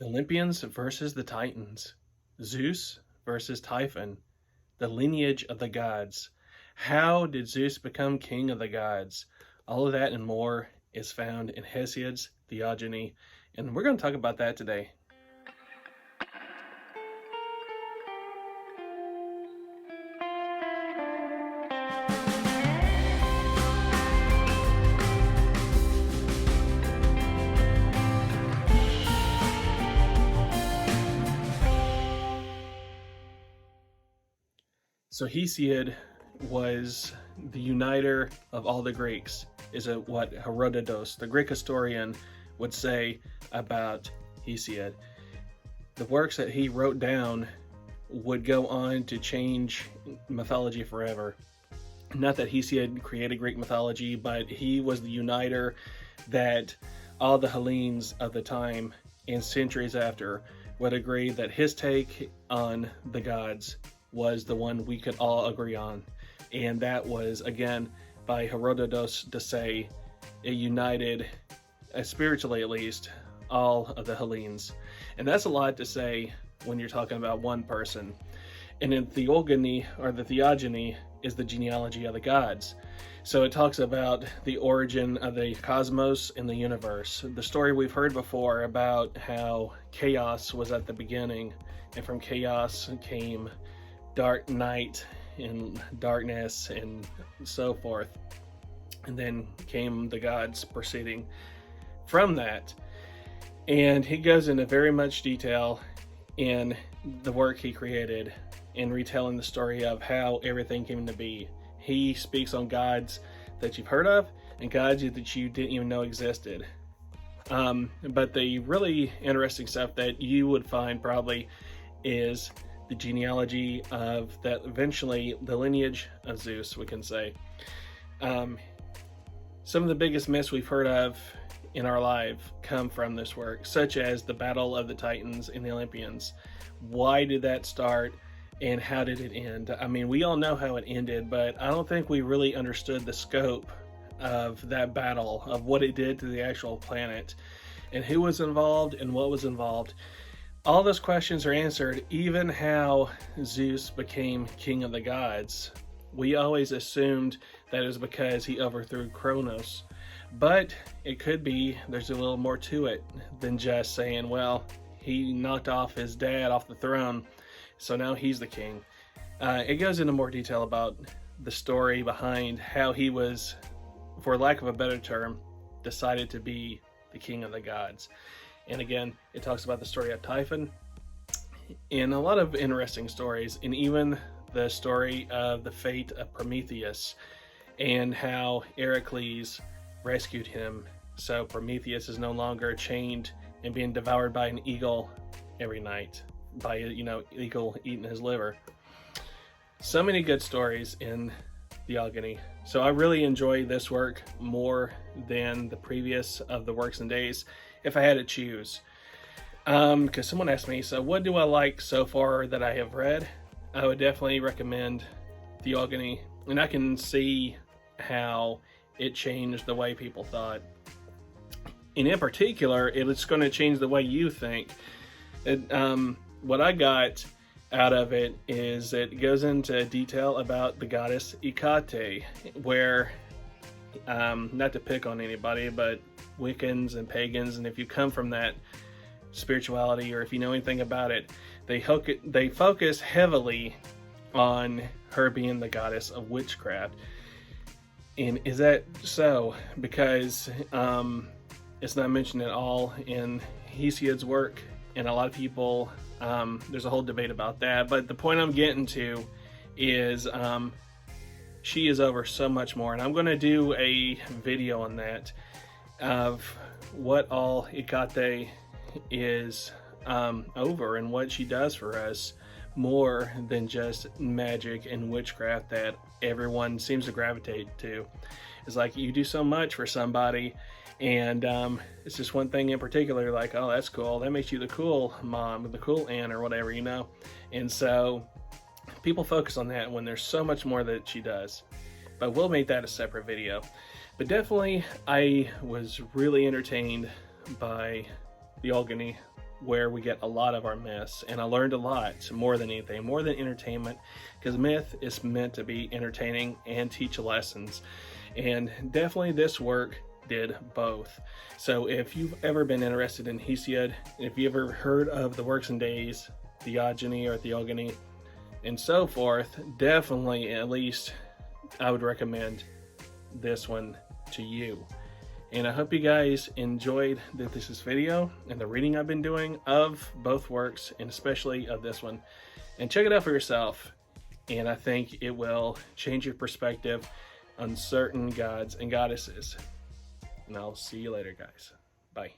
The Olympians versus the Titans. Zeus versus Typhon. The lineage of the gods. How did Zeus become king of the gods? All of that and more is found in Hesiod's Theogony, and we're going to talk about that today. So Hesiod was the uniter of all the Greeks, is what Herodotus, the Greek historian, would say about Hesiod. The works that he wrote down would go on to change mythology forever. Not that Hesiod created Greek mythology, but he was the uniter that all the Hellenes of the time and centuries after would agree that his take on the gods was the one we could all agree on. And that was, again, by Herodotus to say it united, spiritually at least, all of the Hellenes. And that's a lot to say when you're talking about one person. And in Theogony, or the Theogony, is the genealogy of the gods. So it talks about the origin of the cosmos and the universe. The story we've heard before about how chaos was at the beginning, and from chaos came dark night and darkness and so forth, and then came the gods proceeding from that. And he goes into very much detail in the work he created in retelling the story of how everything came to be. He speaks on gods that you've heard of and gods that you didn't even know existed. But the really interesting stuff that you would find probably is the genealogy of that, eventually the lineage of Zeus, we can say. Some of the biggest myths we've heard of in our life come from this work, such as the Battle of the Titans and the Olympians. Why did that start and how did it end? I mean, we all know how it ended, but I don't think we really understood the scope of that battle, of what it did to the actual planet, and who was involved and what was involved. All those questions are answered, even how Zeus became king of the gods. We always assumed that it was because he overthrew Kronos, but it could be there's a little more to it than just saying, well, he knocked off his dad off the throne, so now he's the king. It goes into more detail about the story behind how he was, for lack of a better term, decided to be the king of the gods. And again, it talks about the story of Typhon and a lot of interesting stories, and even the story of the fate of Prometheus and how Heracles rescued him. So Prometheus is no longer chained and being devoured by an eagle every night, by, eagle eating his liver. So many good stories in Theogony. So I really enjoy this work more than the previous of the works and days, if I had to choose. Because someone asked me, so what do I like so far that I have read? I would definitely recommend Theogony, and I can see how it changed the way people thought. And in particular, it's going to change the way you think. What I got out of it is it goes into detail about the goddess Hecate, where, not to pick on anybody, but Wiccans and Pagans, and if you come from that spirituality or if you know anything about it, they focus heavily on her being the goddess of witchcraft. And is that so? Because it's not mentioned at all in Hesiod's work, and a lot of people, there's a whole debate about that, but the point I'm getting to is she is over so much more, and I'm going to do a video on that, of what all Hecate is over and what she does for us, more than just magic and witchcraft that everyone seems to gravitate to. It's like you do so much for somebody, and it's just one thing in particular, like, oh, that's cool, that makes you the cool mom, the cool aunt, or whatever, and so people focus on that when there's so much more that she does. But we'll make that a separate video. But definitely, I was really entertained by Theogony, where we get a lot of our myths, and I learned a lot, more than anything, more than entertainment, because myth is meant to be entertaining and teach lessons, and definitely this work did both. So if you've ever been interested in Hesiod, if you ever heard of the works and days, Theogony or Theogony, and so forth, definitely, at least I would recommend this one to you. And I hope you guys enjoyed this video and the reading I've been doing of both works, and especially of this one. And check it out for yourself, and I think it will change your perspective on certain gods and goddesses. And I'll see you later, guys. Bye.